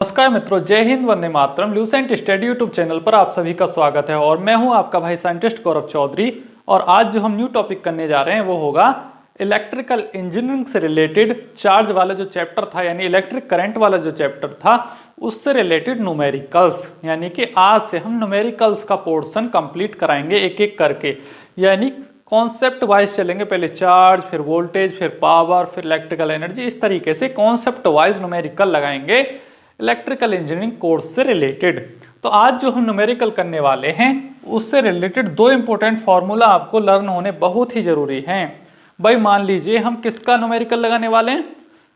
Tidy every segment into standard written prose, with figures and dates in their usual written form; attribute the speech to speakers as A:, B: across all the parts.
A: नमस्कार मित्रों, जय Hind, Vande Mataram. Lucent study YouTube channel पर आप सभी का स्वागत है और मैं हूं आपका भाई साइंटिस्ट गौरव चौधरी। और आज जो हम न्यू टॉपिक करने जा रहे हैं वो होगा इलेक्ट्रिकल इंजीनियरिंग से रिलेटेड चार्ज वाला जो चैप्टर था, यानी इलेक्ट्रिक करंट वाला जो चैप्टर था उससे रिलेटेड न्यूमेरिकल्स। यानी कि आज से हम न्यूमेरिकल्स का पोर्शन कंप्लीट कराएंगे एक एक करके, यानी कॉन्सेप्ट वाइज चलेंगे। पहले चार्ज, फिर वोल्टेज, फिर पावर, फिर इलेक्ट्रिकल एनर्जी, इस तरीके से कॉन्सेप्ट वाइज न्यूमेरिकल लगाएंगे इलेक्ट्रिकल इंजीनियरिंग कोर्स से रिलेटेड। तो आज जो हम न्यूमेरिकल करने वाले हैं उससे रिलेटेड दो इंपॉर्टेंट फार्मूला आपको लर्न होने बहुत ही जरूरी हैं। भाई मान लीजिए हम किसका न्यूमेरिकल लगाने वाले हैं?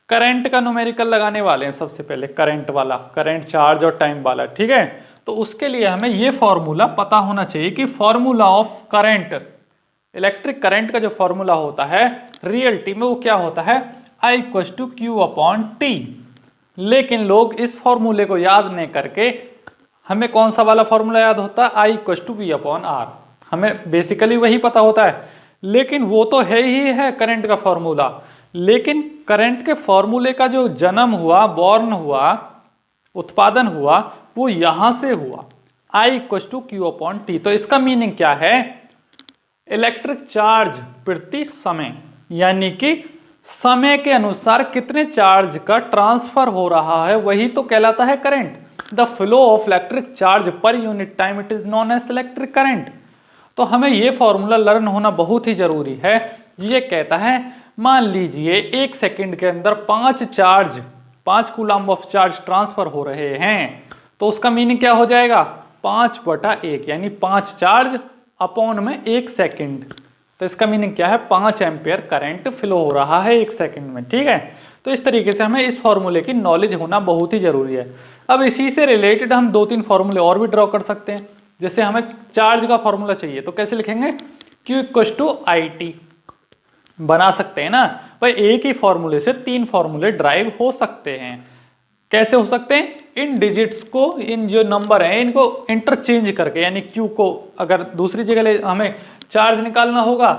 A: करंट का न्यूमेरिकल लगाने वाले हैं। सबसे पहले करंट वाला, करंट, चार्ज और टाइम वाला, ठीक है। तो उसके लिए हमें ये फॉर्मूला पता होना चाहिए कि formula of current, electric current का जो फॉर्मूला होता है रियलिटी में वो क्या होता है? I = Q/T। लेकिन लोग इस फॉर्मूले को याद नहीं करके हमें कौन सा वाला फॉर्मूला याद होता है? I = V/R। हमें बेसिकली वही पता होता है, लेकिन वो तो है ही है करंट का फॉर्मूला। लेकिन करंट के फॉर्मूले का जो जन्म हुआ, बॉर्न हुआ, उत्पादन हुआ, वो यहां से हुआ I = Q/T। तो इसका मीनिंग क्या है? इलेक्ट्रिक चार्ज प्रति समय, यानी कि समय के अनुसार कितने चार्ज का ट्रांसफर हो रहा है वही तो कहलाता है current. The flow of electric charge per unit time, it is known as electric current. तो हमें यह फॉर्मूला लर्न होना बहुत ही जरूरी है। ये कहता है, मान लीजिए 1 सेकंड के अंदर 5 कूलम्ब ऑफ चार्ज ट्रांसफर हो रहे हैं, तो उसका मीनिंग क्या हो जाएगा? 5/1, यानी 5 चार्ज अपॉन में 1 सेकंड। तो इसका मीनिंग क्या है? 5 एम्पियर करंट फ्लो हो रहा है 1 सेकंड में, ठीक है। तो इस तरीके से हमें इस फॉर्मूले की नॉलेज होना बहुत ही जरूरी है। अब इसी से रिलेटेड हम 2-3 फॉर्मूले और भी ड्रॉ कर सकते हैं। जैसे हमें चार्ज का फॉर्मूला चाहिए तो कैसे लिखेंगे? Q = IT बना सकते हैं ना भाई। एक ही फॉर्मूले से 3 फॉर्मूले ड्राइव हो सकते हैं। कैसे हो सकते हैं? इन डिजिट्स को, इन जो नंबर है इनको इंटरचेंज करके, यानी Q को अगर दूसरी जगह हमें चार्ज निकालना होगा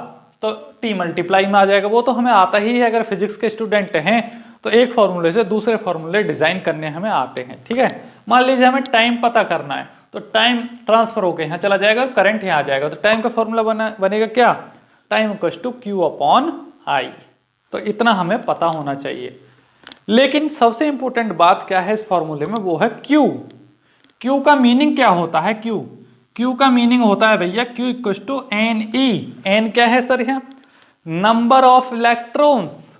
A: तो T मल्टीप्लाई में आ जाएगा। वो तो हमें आता ही है, अगर फिजिक्स के स्टूडेंट हैं तो एक फॉर्मूले से दूसरे फॉर्मूले डिजाइन करने हमें आते हैं, ठीक है। मान लीजिए हमें टाइम पता करना है, तो टाइम ट्रांसफर होकर यहाँ चला जाएगा, करंट यहाँ आ जाएगा। तो टाइम का फॉर्मूला बनेगा क्या? Time = Q/I। तो इतना हमें पता होना चाहिए। लेकिन सबसे इंपॉर्टेंट बात क्या है इस फॉर्मूले में? वो है Q। Q का मीनिंग क्या होता है? Q का मीनिंग होता है भैया Q = Ne। N क्या है सर? यहाँ number of electrons,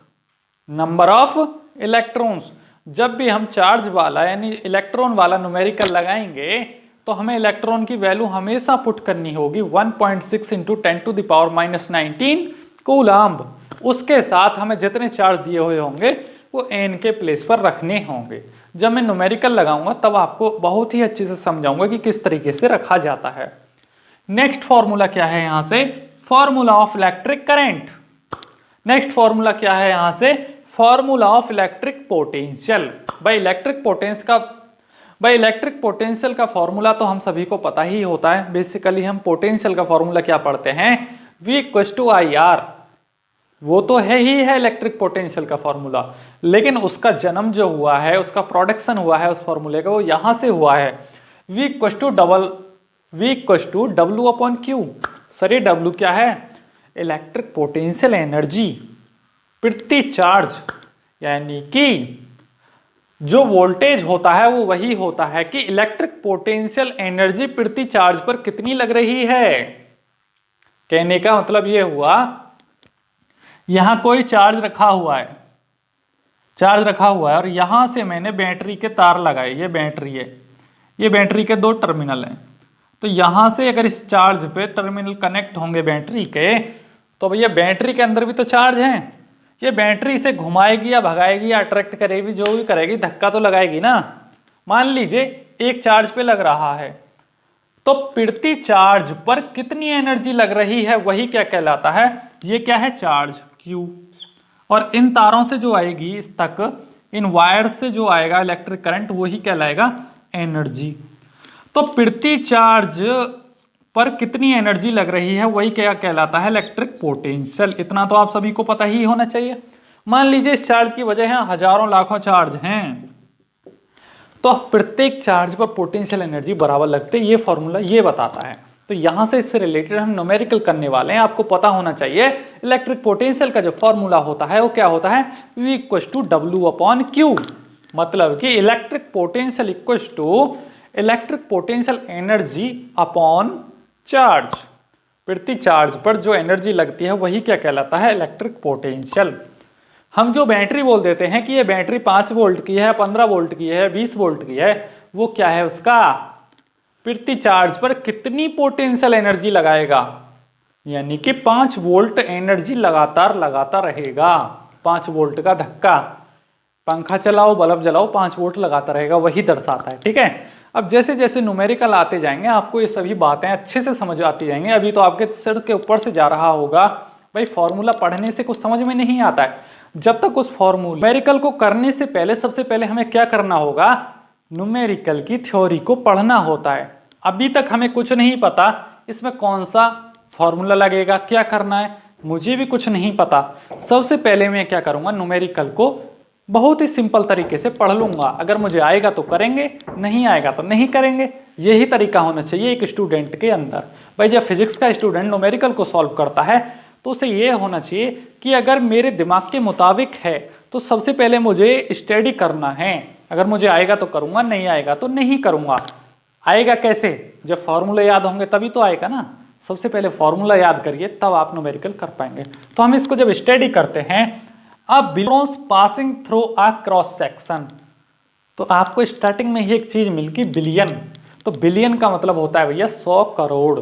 A: number of electrons. जब भी हम चार्ज वाला यानी इलेक्ट्रॉन वाला न्यूमेरिकल लगाएंगे तो हमें इलेक्ट्रॉन की वैल्यू हमेशा पुट करनी होगी 1.6 × 10⁻⁹ कूलम्ब। उसके साथ हमें जितने चार्ज दिए हुए होंगे वो N के प्लेस पर रखने होंगे। जब मैं न्यूमेरिकल लगाऊंगा तब आपको बहुत ही अच्छे से समझाऊंगा कि किस तरीके से रखा जाता है। नेक्स्ट फॉर्मूला क्या है यहां से? Formula of electric current. Next formula क्या है यहां से? Formula of electric potential. भाई इलेक्ट्रिक पोटेंशियल का फॉर्मूला तो हम सभी को पता ही होता है। बेसिकली हम पोटेंशियल का फॉर्मूला क्या पढ़ते हैं? V = IR। वो तो है ही है इलेक्ट्रिक पोटेंशियल का फॉर्मूला, लेकिन उसका जन्म जो हुआ है, उसका प्रोडक्शन हुआ है उस फॉर्मूले का, वो यहां से हुआ है। V = W/Q। सर ये W क्या है? इलेक्ट्रिक पोटेंशियल एनर्जी प्रति चार्ज, यानी कि जो वोल्टेज होता है वो वही होता है कि इलेक्ट्रिक पोटेंशियल एनर्जी प्रति चार्ज पर कितनी लग रही है। कहने का मतलब ये हुआ, यहां कोई चार्ज रखा हुआ है और यहां से मैंने बैटरी के तार लगाए। ये बैटरी है, ये बैटरी के 2 टर्मिनल हैं। तो यहां से अगर इस चार्ज पे टर्मिनल कनेक्ट होंगे बैटरी के, तो भैया बैटरी के अंदर भी तो चार्ज है। ये बैटरी से घुमाएगी या भगाएगी या अट्रैक्ट करेगी, जो भी करेगी, धक्का तो लगाएगी ना। मान लीजिए एक चार्ज पे लग रहा है, तो प्रति चार्ज पर कितनी एनर्जी लग रही है वही क्या कहलाता है? ये क्या है? Charge Q। और इन तारों से जो आएगी इस तक, इन वायर से जो आएगा इलेक्ट्रिक करंट, वही कहलाएगा एनर्जी। तो प्रति चार्ज पर कितनी एनर्जी लग रही है वही क्या कहलाता है? Electric potential. इतना तो आप सभी को पता ही होना चाहिए। मान लीजिए इस चार्ज की वजह है हजारों लाखों चार्ज हैं, तो प्रत्येक चार्ज पर पोटेंशियल एनर्जी बराबर लगते हैं, ये फॉर्मूला ये बताता है। तो यहां से इससे रिलेटेड हम न्यूमेरिकल करने वाले हैं। आपको पता होना चाहिए इलेक्ट्रिक पोटेंशियल का जो फॉर्मूला होता है वो क्या होता है, V इक्वल्स टू W/Q। मतलब कि electric potential equals to electric potential energy upon charge. प्रति चार्ज पर जो एनर्जी लगती है वही क्या कहलाता है, इलेक्ट्रिक पोटेंशियल। हम जो बैटरी बोल देते हैं कि ये बैटरी 5 वोल्ट की है, 15 वोल्ट की है, 20 वोल्ट की है, वो क्या है, उसका प्रति चार्ज पर कितनी पोटेंशियल एनर्जी लगाएगा, यानी कि 5 वोल्ट एनर्जी लगातार लगाता रहेगा। 5 वोल्ट का धक्का, पंखा चलाओ बल्ब जलाओ 5 वोल्ट लगाता रहेगा, वही दर्शाता है। ठीक है, अब जैसे जैसे न्यूमेरिकल आते जाएंगे आपको ये सभी बातें अच्छे से समझ आती जाएंगी। अभी तो आपके सिर के ऊपर से जा रहा होगा, भाई फॉर्मूला पढ़ने से कुछ समझ में नहीं आता है। जब तक उस फॉर्मूला न्यूमेरिकल को करने से पहले सबसे पहले हमें क्या करना होगा, न्यूमेरिकल की थ्योरी को पढ़ना होता है। अभी तक हमें कुछ नहीं पता इसमें कौन सा फॉर्मूला लगेगा, क्या करना है, मुझे भी कुछ नहीं पता। सबसे पहले मैं क्या करूंगा, न्यूमेरिकल को बहुत ही सिंपल तरीके से पढ़ लूंगा। अगर मुझे आएगा तो करेंगे, नहीं आएगा तो नहीं करेंगे। यही तरीका होना चाहिए एक स्टूडेंट के अंदर। भाई जब फिजिक्स का स्टूडेंट न्यूमेरिकल को सॉल्व करता है तो उसे ये होना चाहिए कि अगर मेरे दिमाग के मुताबिक है तो सबसे पहले मुझे स्टडी करना है। अगर मुझे आएगा तो करूंगा, नहीं आएगा तो नहीं करूंगा। आएगा कैसे, जब फॉर्मूला याद होंगे तभी तो आएगा ना। सबसे पहले फॉर्मूला याद करिए तब आप न्यूमेरिकल कर पाएंगे। तो हम इसको जब स्टडी करते हैं, अब electrons passing through a cross section, तो आपको स्टार्टिंग में ही एक चीज मिल गई, बिलियन। तो बिलियन का मतलब होता है भैया 100 करोड़।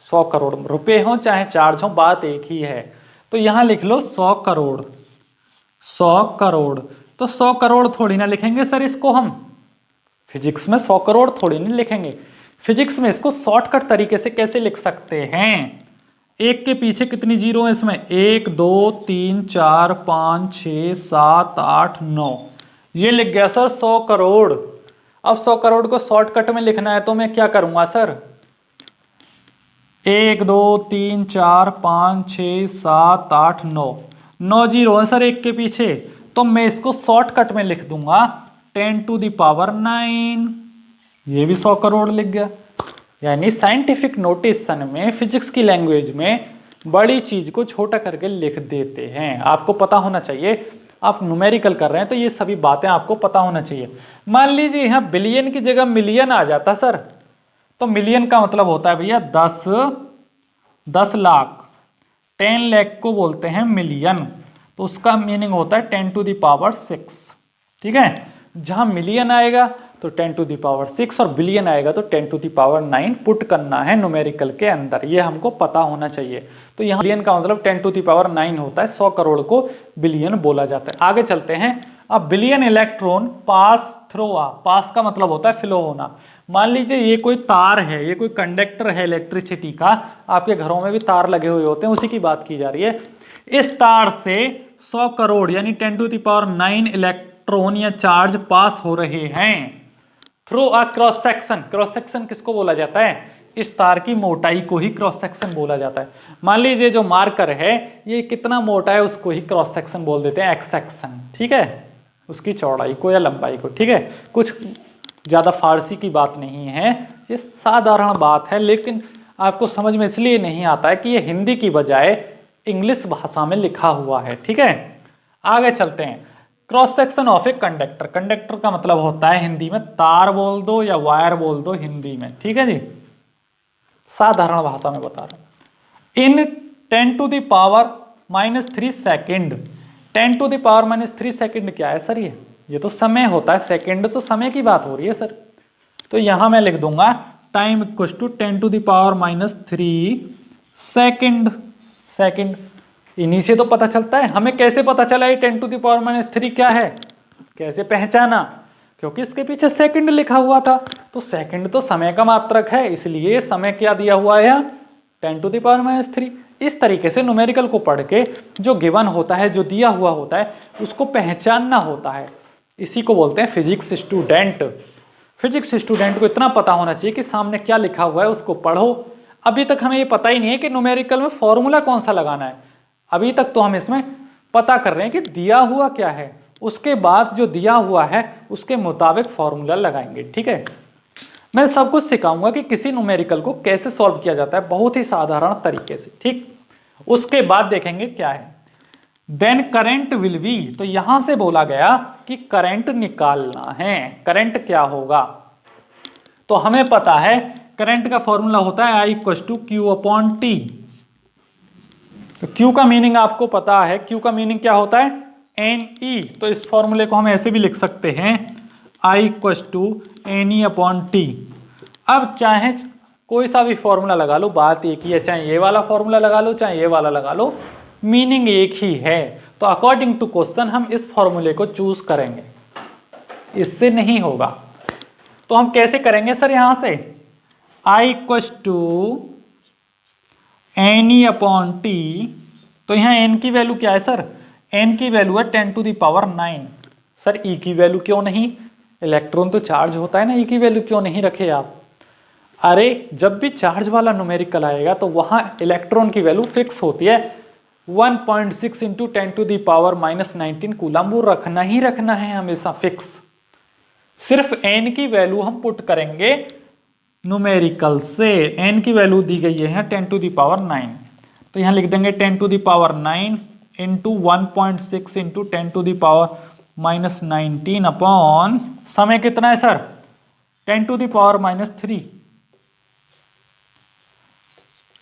A: 100 करोड़ रुपए हो चाहे चार्ज हो, बात एक ही है। तो यहां लिख लो 100 करोड़। 100 करोड़, तो 100 करोड़ थोड़ी ना लिखेंगे सर इसको हम, फिजिक्स में 100 करोड़ थोड़ी नहीं लिखेंगे। फिजिक्स में इसको शॉर्टकट तरीके से कैसे लिख सकते हैं, एक के पीछे कितनी जीरो है इसमें, 1 2 3 4 5 6 7 8 9, ये लिख गया सर 100 करोड़। अब 100 करोड़ को शॉर्टकट में लिखना है तो मैं क्या करूंगा सर, 1 2 3 4 5 6 7 8 9, 9 जीरो है सर एक के पीछे, तो मैं इसको शॉर्टकट में लिख दूंगा 10⁹। ये भी 100 करोड़ लिख गया। यानी साइंटिफिक नोटेशन में, फिजिक्स की लैंग्वेज में बड़ी चीज को छोटा करके लिख देते हैं। आपको पता होना चाहिए, आप न्यूमेरिकल कर रहे हैं तो ये सभी बातें आपको पता होना चाहिए। मान लीजिए यहाँ बिलियन की जगह मिलियन आ जाता सर, तो मिलियन का मतलब होता है भैया 10 लाख। 10 लाख को बोलते हैं मिलियन, तो उसका मीनिंग होता है 10⁶। ठीक है, जहां मिलियन आएगा तो 10⁶ और बिलियन आएगा तो 10⁹ पुट करना है न्यूमेरिकल के अंदर, ये हमको पता होना चाहिए। तो यहाँ बिलियन का मतलब 10⁹ होता है, 100 करोड़ को बिलियन बोला जाता है। आगे चलते हैं। अब बिलियन इलेक्ट्रॉन पास थ्रू आ, पास का मतलब होता है फ्लो होना। मान लीजिए ये कोई तार है, ये कोई कंडक्टर है इलेक्ट्रिसिटी का, आपके घरों में भी तार लगे हुए होते हैं, उसी की बात की जा रही है। इस तार से 100 करोड़ यानी 10⁹ इलेक्ट्रॉन या चार्ज पास हो रहे हैं through a cross section. Cross section किसको बोला जाता है, इस तार की मोटाई को ही क्रॉस सेक्शन बोला जाता है। मान लीजिए जो मार्कर है ये कितना मोटा है, उसको ही क्रॉस सेक्शन बोल देते हैं, एक्स सेक्शन। ठीक है, उसकी चौड़ाई को या लंबाई को। ठीक है, कुछ ज्यादा फारसी की बात नहीं है, ये साधारण बात है, लेकिन आपको समझ में इसलिए नहीं आता है कि ये हिंदी की बजाय इंग्लिश भाषा में लिखा हुआ है। ठीक है, आगे चलते हैं। Cross section of a conductor, conductor का मतलब होता है हिंदी में तार बोल दो या वायर बोल दो हिंदी में। ठीक है जी, साधारण भाषा में बता रहा हूं। इन 10⁻³ सेकेंड। 10⁻³ सेकेंड क्या है सर, ये तो समय होता है, सेकेंड तो समय की बात हो रही है सर। तो यहां मैं लिख दूंगा time equals to 10⁻³ second. Second इन्हीं से तो पता चलता है। हमें कैसे पता चला ये 10⁻³ क्या है, कैसे पहचाना, क्योंकि इसके पीछे सेकंड लिखा हुआ था। तो सेकंड तो समय का मात्रक है, इसलिए समय क्या दिया हुआ है 10⁻³ इस तरीके से न्यूमेरिकल को पढ़ के जो गिवन होता है, जो दिया हुआ होता है, उसको पहचानना होता है। इसी को बोलते हैं फिजिक्स स्टूडेंट। फिजिक्स स्टूडेंट को इतना पता होना चाहिए कि सामने क्या लिखा हुआ है उसको पढ़ो। अभी तक हमें ये पता ही नहीं है कि न्यूमेरिकल में फॉर्मूला कौन सा लगाना है। अभी तक तो हम इसमें पता कर रहे हैं कि दिया हुआ क्या है, उसके बाद जो दिया हुआ है उसके मुताबिक फॉर्मूला लगाएंगे। ठीक है, मैं सब कुछ सिखाऊंगा कि किसी न्यूमेरिकल को कैसे सॉल्व किया जाता है, बहुत ही साधारण तरीके से। ठीक, उसके बाद देखेंगे क्या है। देन करंट विल बी, तो यहां से बोला गया कि करंट निकालना है। करंट क्या होगा, तो हमें पता है करंट का फॉर्मूला होता है I = Q/T। तो Q का मीनिंग आपको पता है, Q का मीनिंग क्या होता है, NE। तो इस फॉर्मूले को हम ऐसे भी लिख सकते हैं I = NE/T। अब चाहे कोई सा भी फॉर्मूला लगा लो, बात एक ही है, चाहे ये वाला फॉर्मूला लगा लो चाहे ये वाला लगा लो, मीनिंग एक ही है। तो अकॉर्डिंग टू क्वेश्चन हम इस फॉर्मूले को चूज करेंगे, इससे नहीं होगा। तो हम कैसे करेंगे सर, यहां से I = NE/T। तो यहाँ n की वैल्यू क्या है सर, n की वैल्यू है 10⁹ सर e की वैल्यू क्यों नहीं, इलेक्ट्रॉन तो चार्ज होता है ना, e की वैल्यू क्यों नहीं रखे आप। अरे जब भी चार्ज वाला न्यूमेरिकल आएगा तो वहां इलेक्ट्रॉन की वैल्यू फिक्स होती है 1.6 × 10⁻⁻19 कूलम, वो रखना ही रखना है हमेशा फिक्स। सिर्फ n की वैल्यू हम पुट करेंगे न्यूमेरिकल से, n की वैल्यू दी गई है 10⁹, तो यहां लिख देंगे 10⁹ इंटू 1.6 × 10⁻⁻19 अपॉन समय कितना है सर 10⁻⁻3।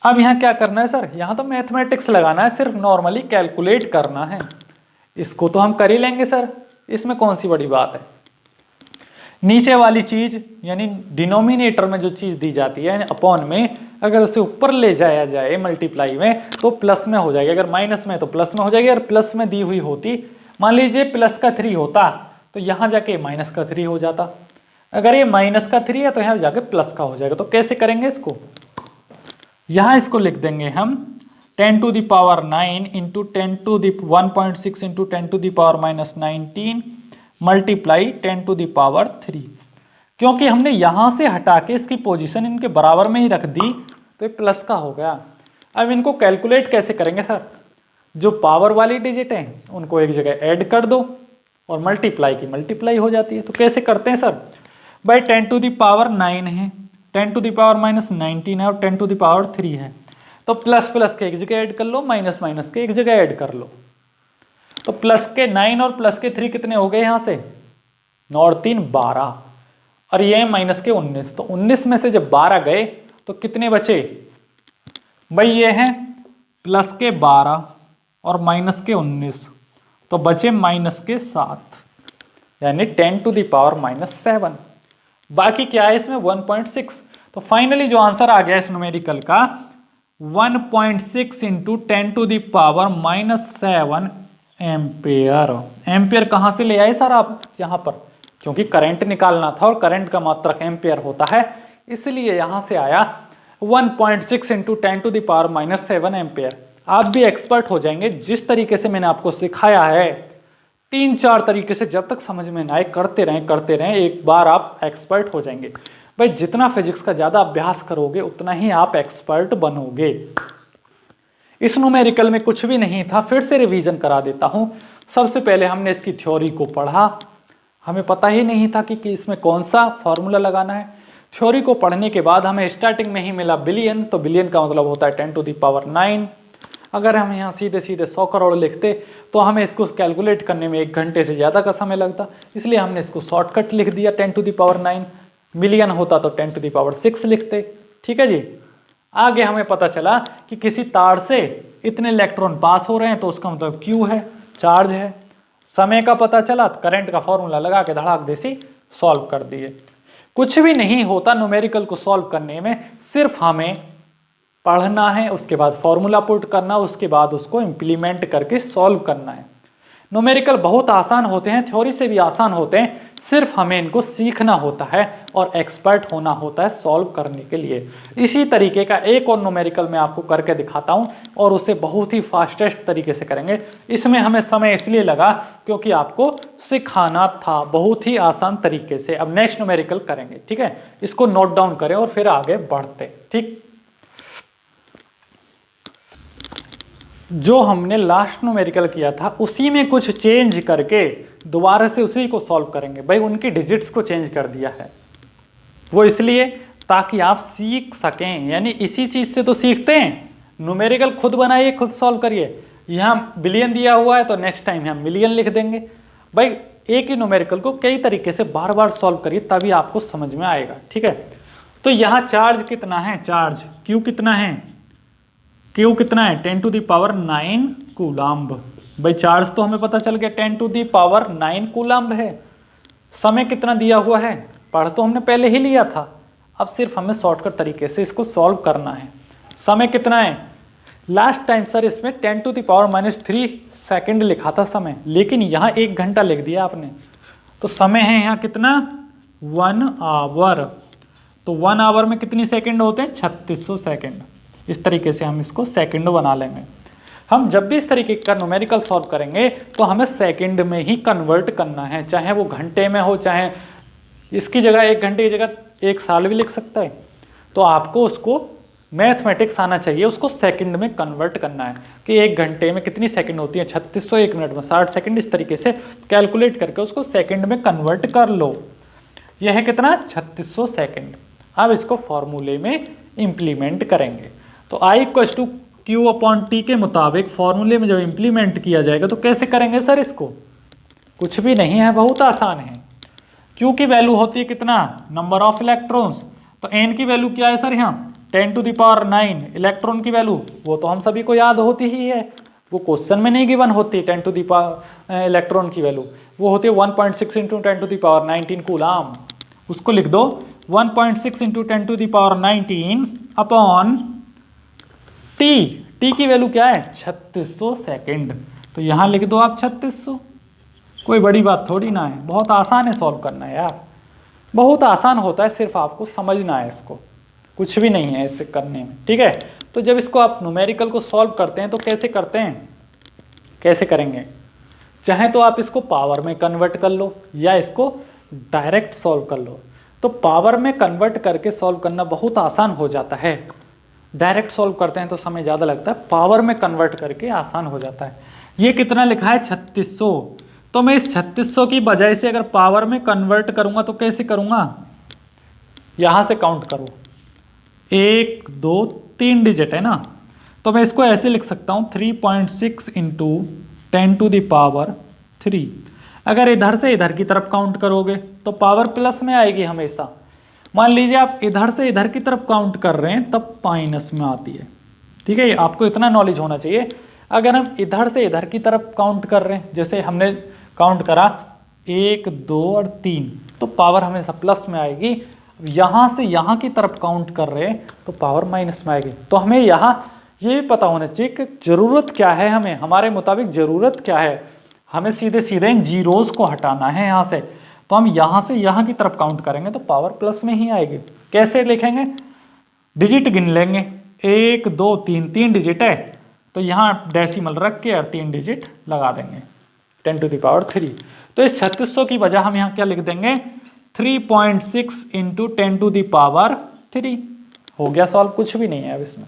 A: अब यहां क्या करना है सर, यहां तो मैथमेटिक्स लगाना है, सिर्फ नॉर्मली कैलकुलेट करना है। इसको तो हम कर ही लेंगे सर, इसमें कौन सी बड़ी बात है। नीचे वाली चीज यानी डिनोमिनेटर में जो चीज दी जाती है अपॉन में, अगर उसे ऊपर ले जाया जाए मल्टीप्लाई में तो प्लस में हो जाएगी, अगर माइनस में तो प्लस में हो जाएगी। अगर प्लस में दी हुई होती, मान लीजिए प्लस का 3 होता तो यहां जाके माइनस का 3 हो जाता, अगर ये माइनस का 3 है तो यहां जाके प्लस का हो जाएगा। तो कैसे करेंगे इसको, यहां इसको लिख देंगे हम 10⁹ इंटू 1.6 इंटू 10⁻⁻19 मल्टीप्लाई 10⁻3, क्योंकि हमने यहां से हटा के इसकी पोजीशन इनके बराबर में ही रख दी तो ये प्लस का हो गया। अब इनको कैलकुलेट कैसे करेंगे सर, जो पावर वाली डिजिट हैं उनको एक जगह ऐड कर दो और मल्टीप्लाई की मल्टीप्लाई हो जाती है। तो कैसे करते हैं सर, भाई 10⁻9 है, 10⁻⁻19 है और 10⁻3 है, तो प्लस प्लस के एक जगह ऐड कर लो, माइनस माइनस के एक जगह ऐड कर लो। तो प्लस के 9 और प्लस के 3 कितने हो गए यहां से, 9 और 3 12, और ये माइनस के 19। तो 19 में से जब 12 गए तो कितने बचे भाई, ये हैं प्लस के 12 और माइनस के 19, तो बचे माइनस के 7 यानी 10⁻⁻7। बाकी क्या है इसमें 1.6। तो फाइनली जो आंसर आ गया इस न्यूमेरिकल का 1.6 इंटू 10⁻⁻7 एम्पेयर। एम्पेयर कहां से ले आए सर आप, यहां पर क्योंकि करंट निकालना था और करंट का मात्रक एम्पेयर होता है, इसलिए यहां से आया 1.6 इंटू 10⁻⁻7 एम्पेयर। आप भी एक्सपर्ट हो जाएंगे जिस तरीके से मैंने आपको सिखाया है, 3-4 तरीके से जब तक समझ में ना आए करते रहें, एक बार आप एक्सपर्ट हो जाएंगे। भाई जितना फिजिक्स का ज्यादा अभ्यास करोगे उतना ही आप एक्सपर्ट बनोगे। इस न्यूमेरिकल में कुछ भी नहीं था, फिर से रिवीजन करा देता हूं। सबसे पहले हमने इसकी थ्योरी को पढ़ा, हमें पता ही नहीं था कि इसमें कौन सा फॉर्मूला लगाना है। थ्योरी को पढ़ने के बाद हमें स्टार्टिंग में ही मिला बिलियन, तो बिलियन का मतलब होता है 10⁻9। अगर हम यहाँ सीधे सीधे 100 करोड़ लिखते तो हमें इसको कैलकुलेट करने में 1 घंटे से ज़्यादा का समय लगता, इसलिए हमने इसको शॉर्टकट लिख दिया 10⁻9। मिलियन होता तो 10⁻6 लिखते। ठीक है जी। आगे हमें पता चला कि किसी तार से इतने इलेक्ट्रॉन पास हो रहे हैं तो उसका मतलब Q है, चार्ज है। समय का पता चला, करंट का फॉर्मूला लगा के धड़ाक देसी सॉल्व कर दिए। कुछ भी नहीं होता न्यूमेरिकल को सॉल्व करने में, सिर्फ हमें पढ़ना है, उसके बाद फॉर्मूला पुट करना, उसके बाद उसको इम्प्लीमेंट करके सॉल्व करना है। न्यूमेरिकल बहुत आसान होते हैं, थ्योरी से भी आसान होते हैं, सिर्फ हमें इनको सीखना होता है और एक्सपर्ट होना होता है सॉल्व करने के लिए। इसी तरीके का एक और न्यूमेरिकल मैं आपको करके दिखाता हूं और उसे बहुत ही फास्टेस्ट तरीके से करेंगे। इसमें हमें समय इसलिए लगा क्योंकि आपको सिखाना था बहुत ही आसान तरीके से। अब नेक्स्ट न्यूमेरिकल करेंगे, ठीक है। इसको नोट डाउन करें और फिर आगे बढ़ते। ठीक, जो हमने लास्ट न्यूमेरिकल किया था उसी में कुछ चेंज करके दोबारा से उसी को सॉल्व करेंगे। भाई उनके डिजिट्स को चेंज कर दिया है, वो इसलिए ताकि आप सीख सकें। यानी इसी चीज़ से तो सीखते हैं, न्यूमेरिकल खुद बनाइए खुद सॉल्व करिए। यहाँ बिलियन दिया हुआ है तो नेक्स्ट टाइम हम मिलियन लिख देंगे। भाई एक ही न्यूमेरिकल को कई तरीके से बार बार सॉल्व करिए, तभी आपको समझ में आएगा। ठीक है, तो यहाँ चार्ज कितना है, चार्ज क्यू कितना है, क्यू कितना है 10⁹ कूलम्ब। भाई चार्ज तो हमें पता चल गया 10⁹ कूलम्ब है। समय कितना दिया हुआ है, पढ़ तो हमने पहले ही लिया था, अब सिर्फ हमें शॉर्टकट तरीके से इसको सॉल्व करना है। समय कितना है, लास्ट टाइम सर इसमें 10⁻³ सेकंड लिखा था समय, लेकिन यहाँ 1 घंटा लिख दिया आपने, तो समय है यहाँ कितना 1 आवर। तो 1 आवर में कितनी सेकंड होते हैं 3600 सेकंड। इस तरीके से हम इसको सेकंड बना लेंगे। हम जब भी इस तरीके का न्यूमेरिकल सॉल्व करेंगे तो हमें सेकंड में ही कन्वर्ट करना है, चाहे वो घंटे में हो, चाहे इसकी जगह 1 घंटे की जगह 1 साल भी लिख सकता है। तो आपको उसको मैथमेटिक्स आना चाहिए, उसको सेकंड में कन्वर्ट करना है कि 1 घंटे में कितनी सेकंड होती है 3600, 1 मिनट में 60 सेकंड। इस तरीके से कैलकुलेट करके उसको सेकंड में कन्वर्ट कर लो। यह है कितना 3600 सेकंड। अब इसको फॉर्मूले में इम्प्लीमेंट करेंगे। तो I=Q/T के मुताबिक फॉर्मूले में जब इम्प्लीमेंट किया जाएगा तो कैसे करेंगे सर इसको, कुछ भी नहीं है, बहुत आसान है। Q की वैल्यू होती है कितना, नंबर ऑफ इलेक्ट्रॉन्स। तो N की वैल्यू क्या है सर यहाँ 10⁹, इलेक्ट्रॉन की वैल्यू वो तो हम सभी को याद होती ही है, वो क्वेश्चन में नहीं गिवन होती। 10 इलेक्ट्रॉन की वैल्यू वो होती है 1.6 × 10⁻19 कूलम्ब। उसको लिख दो 1.6 × 10⁻19 अपॉन टी की वैल्यू क्या है 3600 सेकंड। तो यहाँ लिख दो आप 3600, कोई बड़ी बात थोड़ी ना है, बहुत आसान है सॉल्व करना है यार, बहुत आसान होता है, सिर्फ आपको समझना है इसको, कुछ भी नहीं है इसे करने में। ठीक है, तो जब इसको आप न्यूमेरिकल को सॉल्व करते हैं तो कैसे करते हैं, कैसे करेंगे, चाहे तो आप इसको पावर में कन्वर्ट कर लो या इसको डायरेक्ट सॉल्व कर लो। तो पावर में कन्वर्ट करके सॉल्व करना बहुत आसान हो जाता है, डायरेक्ट सॉल्व करते हैं तो समय ज़्यादा लगता है, पावर में कन्वर्ट करके आसान हो जाता है। ये कितना लिखा है 3600, तो मैं इस 3600 की बजाय से अगर पावर में कन्वर्ट करूँगा तो कैसे करूँगा, यहाँ से काउंट करो 1 2 3 डिजिट है ना, तो मैं इसको ऐसे लिख सकता हूँ 3.6 × 10⁻3। अगर इधर से इधर की तरफ काउंट करोगे तो पावर प्लस में आएगी हमेशा। मान लीजिए आप इधर से इधर की तरफ काउंट कर रहे हैं तब माइनस में आती है। ठीक है, आपको इतना नॉलेज होना चाहिए। अगर हम इधर से इधर की तरफ काउंट कर रहे हैं, जैसे हमने काउंट करा 1 2 और 3, तो पावर हमेशा प्लस में आएगी। यहाँ से यहाँ की तरफ काउंट कर रहे हैं तो पावर माइनस में आएगी। तो हमें यहाँ ये भी पता होना चाहिए कि ज़रूरत क्या है, हमें हमारे मुताबिक ज़रूरत क्या है। हमें सीधे सीधे इन जीरोज़ को हटाना है यहाँ से, तो हम यहाँ से यहाँ की तरफ काउंट करेंगे तो पावर प्लस में ही आएगी। कैसे लिखेंगे, डिजिट गिन लेंगे 1 2 3, 3 डिजिट है तो यहाँ डेसिमल रख के और 3 डिजिट लगा देंगे 10⁻3। तो इस 3600 की बजाय हम यहाँ क्या लिख देंगे 3.6 × 10⁻3। हो गया सॉल्व, कुछ भी नहीं है अब इसमें।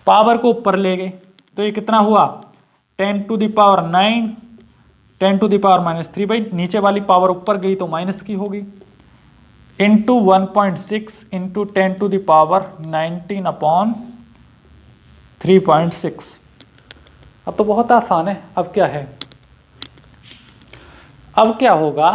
A: पावर को ऊपर ले गए तो ये कितना हुआ 10⁻9 10⁻³ भाई नीचे वाली पावर ऊपर गई तो माइनस की होगी, इंटू 1.6 × 10⁻19 अपॉन 3.6। अब तो बहुत आसान है। अब क्या है, अब क्या होगा,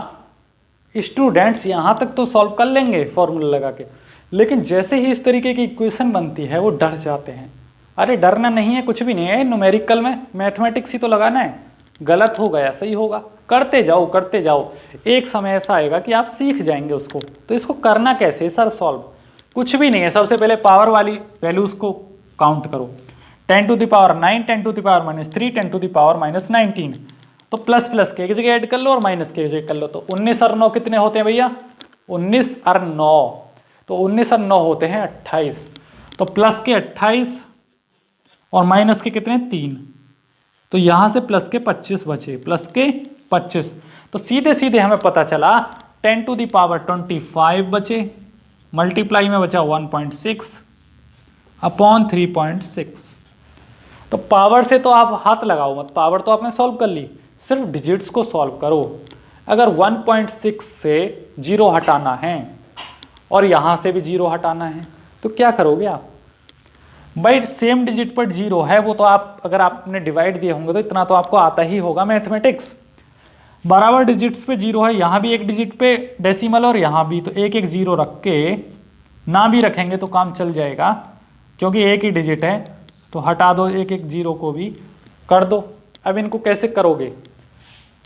A: स्टूडेंट्स यहाँ तक तो सॉल्व कर लेंगे फॉर्मूला लगा के, लेकिन जैसे ही इस तरीके की इक्वेशन बनती है वो डर जाते हैं। अरे डरना नहीं है, कुछ भी नहीं है, न्यूमेरिकल में मैथमेटिक्स ही तो लगाना है, गलत हो गया सही होगा, करते जाओ करते जाओ, एक समय ऐसा आएगा कि आप सीख जाएंगे उसको। तो इसको करना कैसे है सर सॉल्व, कुछ भी नहीं है। सबसे पहले पावर वाली वैल्यूज को काउंट करो 10⁻9 10⁻³ 10⁻19, तो प्लस प्लस के एक जगह ऐड कर लो और माइनस के एक जगह कर लो। तो 19 और 9 कितने होते हैं भैया, 19 और 9, तो 19 और 9 होते हैं 28। तो प्लस के 28 और माइनस के कितने 3, तो यहाँ से प्लस के 25 बचे, प्लस के 25। तो सीधे सीधे हमें पता चला 10⁻25 बचे, मल्टीप्लाई में बचा 1.6 अपॉन 3.6। तो पावर से तो आप हाथ लगाओ मत, पावर तो आपने सॉल्व कर ली, सिर्फ डिजिट्स को सॉल्व करो। अगर 1.6 से 0 हटाना है और यहाँ से भी 0 हटाना है तो क्या करोगे आप? भाई सेम डिजिट पर 0 है, वो तो आप अगर आपने डिवाइड दिए होंगे तो इतना तो आपको आता ही होगा मैथमेटिक्स। बराबर डिजिट्स पे 0 है, यहाँ भी एक डिजिट पे डेसिमल और यहाँ भी, तो एक एक 0 रख के, ना भी रखेंगे तो काम चल जाएगा क्योंकि एक ही डिजिट है, तो हटा दो एक एक 0 को भी, कर दो। अब इनको कैसे करोगे?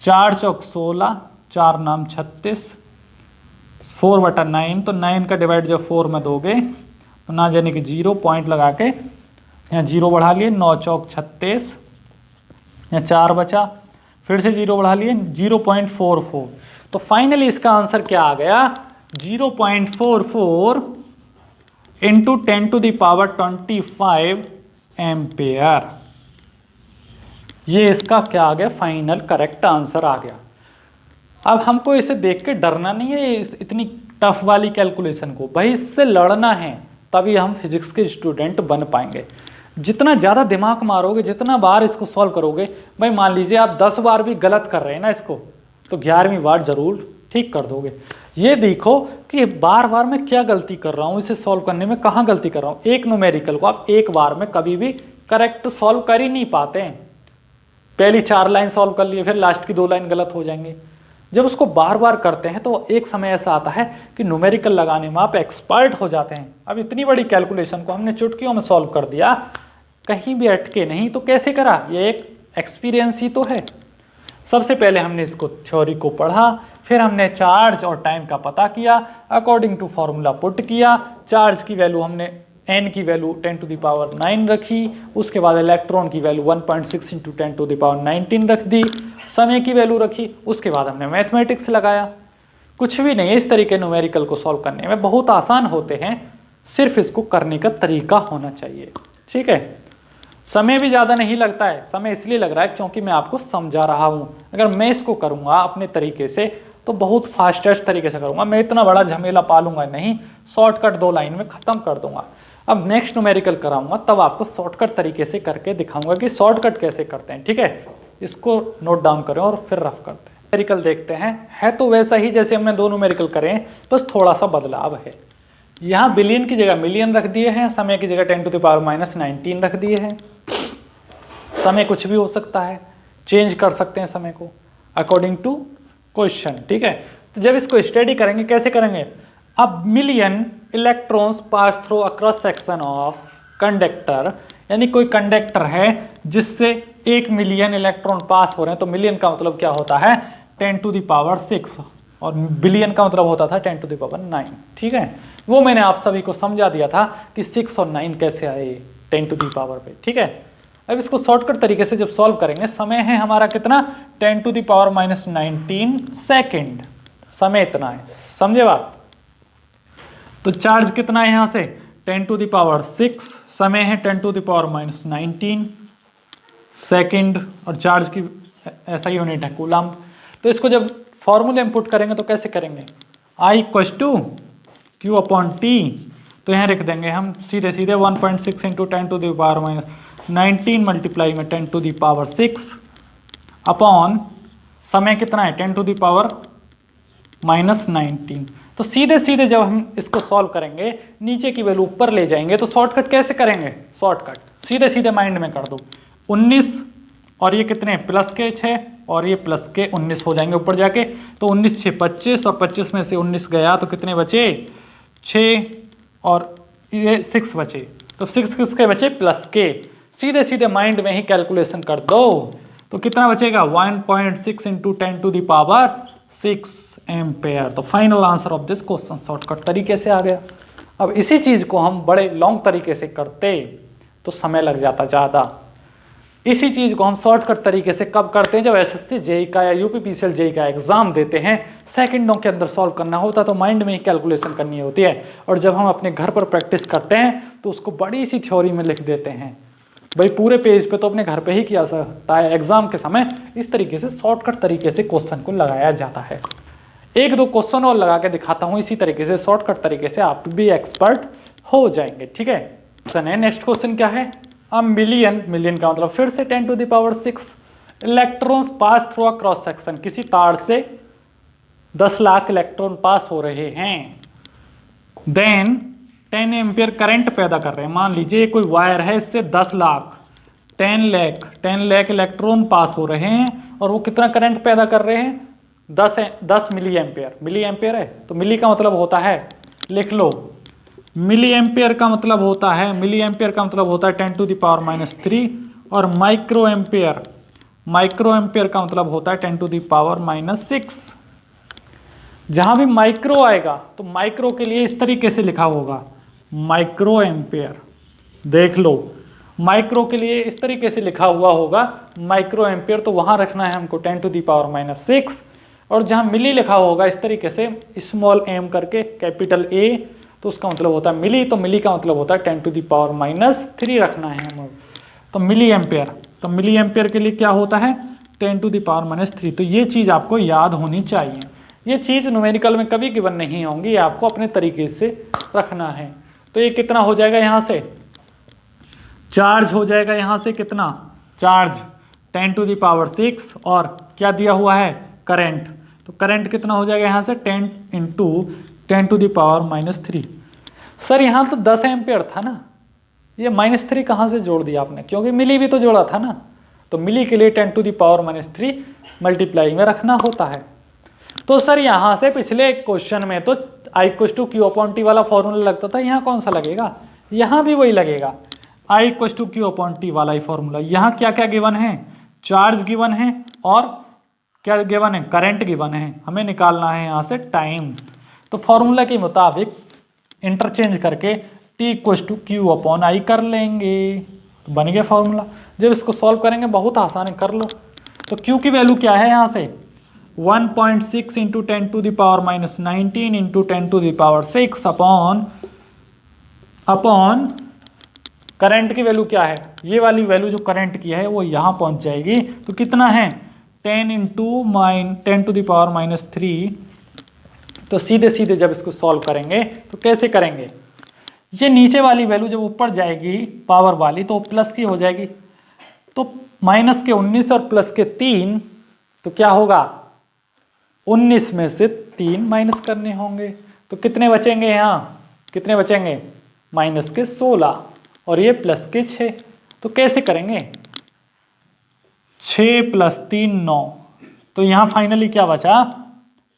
A: 4 चौक 16, 4 नाम 36, 4/9, तो 9 का डिवाइड जब 4 में दोगे तो ना जाने कि 0 पॉइंट लगा के यहाँ 0 बढ़ा लिए, 9 चौक 36, यहाँ 4 बचा, फिर से 0 बढ़ा लिए 0.44। तो फाइनली इसका आंसर क्या आ गया? 0.44 इंटू 10⁻25 एम्पेयर। ये इसका क्या आ गया? फाइनल करेक्ट आंसर आ गया। अब हमको इसे देख के डरना नहीं है इतनी टफ वाली कैलकुलेशन को, भाई इससे लड़ना है, तभी हम फिजिक्स के स्टूडेंट बन पाएंगे। जितना ज़्यादा दिमाग मारोगे, जितना बार इसको सॉल्व करोगे, भाई मान लीजिए आप 10 बार भी गलत कर रहे हैं ना इसको, तो 11वीं बार जरूर ठीक कर दोगे। ये देखो कि बार बार मैं क्या गलती कर रहा हूँ, इसे सॉल्व करने में कहाँ गलती कर रहा हूँ। एक न्यूमेरिकल को आप एक बार में कभी भी करेक्ट सॉल्व कर ही नहीं पाते हैं। पहली 4 लाइन सॉल्व कर लिए, फिर लास्ट की 2 लाइन गलत हो जाएंगी। जब उसको बार बार करते हैं तो एक समय ऐसा आता है कि न्यूमेरिकल लगाने में आप एक्सपर्ट हो जाते हैं। अब इतनी बड़ी कैलकुलेशन को हमने चुटकियों में सॉल्व कर दिया, कहीं भी अटके नहीं, तो कैसे करा? ये एक एक्सपीरियंस ही तो है। सबसे पहले हमने इसको थ्योरी को पढ़ा, फिर हमने चार्ज और टाइम का पता किया, अकॉर्डिंग टू फॉर्मूला पुट किया। चार्ज की वैल्यू हमने n की वैल्यू 10⁻9 रखी, उसके बाद इलेक्ट्रॉन की वैल्यू 1.6 इंटू 10⁻19 रख दी, समय की वैल्यू रखी, उसके बाद हमने मैथमेटिक्स लगाया। कुछ भी नहीं है, इस तरीके न्यूमेरिकल को सॉल्व करने में बहुत आसान होते हैं, सिर्फ इसको करने का तरीका होना चाहिए। ठीक है, समय भी ज़्यादा नहीं लगता है। समय इसलिए लग रहा है क्योंकि मैं आपको समझा रहा हूँ। अगर मैं इसको करूँगा अपने तरीके से तो बहुत फास्टेस्ट तरीके से करूँगा, मैं इतना बड़ा झमेला पालूंगा नहीं, शॉर्टकट 2 लाइन में ख़त्म कर दूंगा। अब नेक्स्ट न्यूमेरिकल कराऊंगा तब आपको शॉर्टकट तरीके से करके दिखाऊंगा कि शॉर्टकट कैसे करते हैं। ठीक है, इसको नोट डाउन करें और फिर रफ करते हैं। न्यूमेरिकल देखते हैं, है तो वैसा ही जैसे हमने 2 न्यूमेरिकल करें, बस थोड़ा सा बदलाव है। यहाँ बिलियन की जगह मिलियन रख दिए हैं, समय की जगह 10⁻−19 रख दिए हैं। समय कुछ भी हो सकता है, चेंज कर सकते हैं समय को अकॉर्डिंग टू क्वेश्चन। ठीक है, तो जब इसको स्टडी करेंगे कैसे करेंगे? अब million electrons pass through across section of conductor, यानी कोई कंडक्टर है जिससे 1 मिलियन इलेक्ट्रॉन पास हो रहे हैं, तो मिलियन का मतलब क्या होता है? 10⁻6, और बिलियन का मतलब होता था 10⁻9। ठीक है, वो मैंने आप सभी को समझा दिया था कि 6 और 9 कैसे आए 10⁻ पे। ठीक है, अब इसको शॉर्टकट तरीके से जब सॉल्व करेंगे, समय है हमारा कितना? 10⁻−19 सेकेंड, समय इतना है, समझे बात? तो चार्ज कितना है यहाँ से? 10⁻6, समय है 10⁻−19 सेकेंड, और चार्ज की ऐसा यूनिट है कूलम्ब। तो इसको जब फॉर्मूले में पुट करेंगे तो कैसे करेंगे? I = Q/T, तो यहाँ रख देंगे हम सीधे सीधे 1.6 इंटू 10⁻−19 मल्टीप्लाई में 10⁻6 अपॉन समय कितना है? 10⁻−19। तो सीधे सीधे जब हम इसको सॉल्व करेंगे, नीचे की वैल्यू ऊपर ले जाएंगे, तो शॉर्टकट कैसे करेंगे? शॉर्टकट सीधे सीधे माइंड में कर दो, 19 और ये कितने? प्लस के 6 और ये प्लस के 19 हो जाएंगे ऊपर जाके, तो 19 6 25, और 25 में से 19 गया तो कितने बचे? 6, और ये 6 बचे, तो 6 किसके बचे? प्लस के। सीधे सीधे माइंड में ही कैलकुलेशन कर दो, तो कितना बचेगा? 1.6 इंटू 10⁻6 एम्पेयर। तो final answer of this question shortcut तरीके से आ गया। अब इसी चीज को हम बड़े लॉन्ग तरीके से करते तो समय लग जाता ज़्यादा। इसी चीज को हम शॉर्टकट तरीके से कब करते हैं? जब एसएससी जेईई का या यूपीपीसीएल जेईई का एग्जाम देते हैं, सेकंडों के अंदर सॉल्व करना होता तो माइंड में ही कैलकुलेशन करनी होती है, और जब हम अपने घर पर प्रैक्टिस करते हैं तो उसको बड़ी सी थ्योरी में लिख देते हैं। भाई पूरे पेज पे तो अपने घर पे ही किया सकता है, एग्जाम के समय इस तरीके से शॉर्टकट तरीके से क्वेश्चन को लगाया जाता है। 1-2 क्वेश्चन और लगा के दिखाता हूँ, इसी तरीके से शॉर्टकट तरीके से आप भी एक्सपर्ट हो जाएंगे। ठीक है, नेक्स्ट क्वेश्चन क्या है? अब मिलियन, मिलियन का मतलब फिर से 10 to the power 6 electrons pass through a cross section, किसी तार से 10 लाख इलेक्ट्रॉन पास हो रहे हैं। देन 10 एम्पियर करंट पैदा कर रहे हैं। मान लीजिए कोई वायर है, इससे 10 लाख 10 लाख इलेक्ट्रॉन पास हो रहे हैं और वो कितना करंट पैदा कर रहे हैं? 10 मिली एम्पियर। मिली एम्पियर है तो मिली का मतलब होता है, लिख लो, मिली एम्पियर का मतलब होता है, मिली एम्पियर का मतलब होता है 10 टू द पावर -3 और माइक्रो एम्पियर, माइक्रो एम्पियर का मतलब होता है 10 टू द पावर -6। जहां भी माइक्रो आएगा तो माइक्रो के लिए इस तरीके से लिखा होगा माइक्रो एम्पियर। देख लो, माइक्रो के लिए इस तरीके से लिखा हुआ होगा माइक्रो एम्पियर, तो वहां रखना है हमको 10 टू द पावर -6। और जहां मिली लिखा होगा इस तरीके से स्मॉल m करके कैपिटल A, तो उसका मतलब होता है मिली, तो मिली का मतलब होता है 10 टू द पावर -3 रखना है हम। तो मिली एम्पियर, तो मिली एम्पियर के लिए क्या होता है 10 टू द पावर -3। तो ये चीज़ आपको याद होनी चाहिए। ये चीज़ न्यूमेरिकल में कभी गिवन नहीं होंगी, आपको अपने तरीके से रखना है। तो ये कितना हो जाएगा, यहाँ से चार्ज हो जाएगा, यहाँ से कितना चार्ज 10 टू द पावर 6 और क्या दिया हुआ है करंट, तो करंट कितना हो जाएगा यहाँ से 10 into 10 to the power -3। Sir यहाँ तो 10 एम्पियर था ना, ये -3 कहाँ से जोड़ दिया आपने, क्योंकि मिली भी तो जोड़ा था ना। तो मिली के लिए 10 टू द पावर -3 मल्टीप्लाई में रखना होता है। तो सर यहाँ से पिछले क्वेश्चन में तो I = Q/T वाला फॉर्मूला लगता था, यहाँ कौन सा लगेगा, यहाँ भी वही लगेगा, I = Q/T वाला ही फॉर्मूला। यहाँ क्या क्या गिवन है, चार्ज गिवन है और क्या गिवन है, करंट गिवन है। हमें निकालना है यहाँ से टाइम। तो फॉर्मूला के मुताबिक इंटरचेंज करके T = Q/I कर लेंगे, तो बन गया फॉर्मूला। जब इसको सॉल्व करेंगे बहुत आसान है, कर लो। तो Q की वैल्यू क्या है यहाँ से 1.6 into 10 to the power -19 into 10 to the power 6 upon current की वैल्यू क्या है, ये वाली वैल्यू जो करंट की है वो यहाँ पहुँच जाएगी। तो कितना है 10 इंटू 10 टू द पावर -3। तो सीधे सीधे जब इसको सॉल्व करेंगे तो कैसे करेंगे, ये नीचे वाली वैल्यू जब ऊपर जाएगी पावर वाली तो प्लस की हो जाएगी। तो माइनस के 19 और प्लस के 3, तो क्या होगा 19 में से 3 माइनस करने होंगे। तो कितने बचेंगे, यहाँ कितने बचेंगे माइनस के 16 और ये प्लस के 6। तो कैसे करेंगे 6 + 3 9। तो यहाँ फाइनली क्या बचा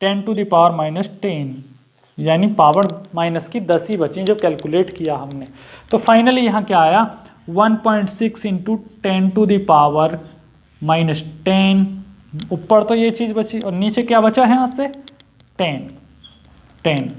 A: 10 टू द पावर -10, यानी पावर माइनस की 10 ही बची जो कैलकुलेट किया हमने। तो फाइनली यहाँ क्या आया 1.6 इंटू 10 टू द पावर -10। ऊपर तो ये चीज़ बची और नीचे क्या बचा है यहाँ से 10।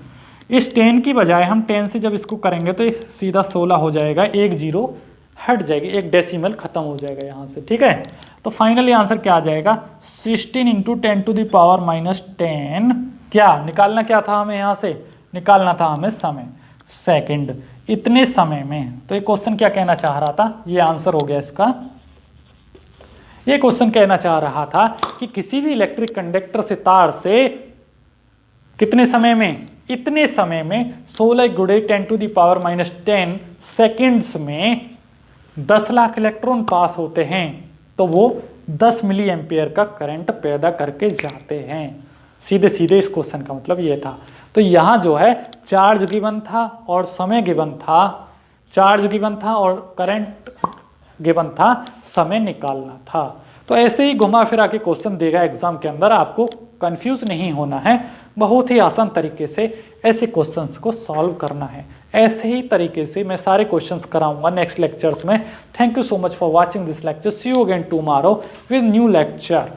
A: इस 10 की बजाय हम 10 से जब इसको करेंगे तो सीधा 16 हो जाएगा, एक जीरो हट जाएगी, एक डेसिमल खत्म हो जाएगा यहाँ से, ठीक है। तो फाइनली आंसर क्या आ जाएगा 16 इंटू 10 टू द पावर -10। क्या निकालना, क्या था हमें यहाँ से निकालना था हमें समय, सेकंड, इतने समय में। तो ये क्वेश्चन क्या कहना चाह रहा था, ये आंसर हो गया इसका। ये क्वेश्चन कहना चाह रहा था कि किसी भी इलेक्ट्रिक कंडक्टर से तार से कितने समय में, इतने समय में 16 गुणे 10 टू द पावर -10 सेकेंड्स में 10 लाख इलेक्ट्रॉन पास होते हैं, तो वो 10 मिली एम्पियर का करंट पैदा करके जाते हैं। सीधे सीधे इस क्वेश्चन का मतलब ये था। तो यहाँ जो है चार्ज गिवन था और समय गिवन था, चार्ज गिवन था और करंट गिवन था, समय निकालना था। तो ऐसे ही घुमा फिरा के क्वेश्चन देगा एग्जाम के अंदर, आपको कंफ्यूज नहीं होना है, बहुत ही आसान तरीके से ऐसे क्वेश्चंस को सॉल्व करना है। ऐसे ही तरीके से मैं सारे क्वेश्चंस कराऊंगा नेक्स्ट लेक्चर्स में। Thank you so much for watching this lecture. See you again tomorrow with new lecture.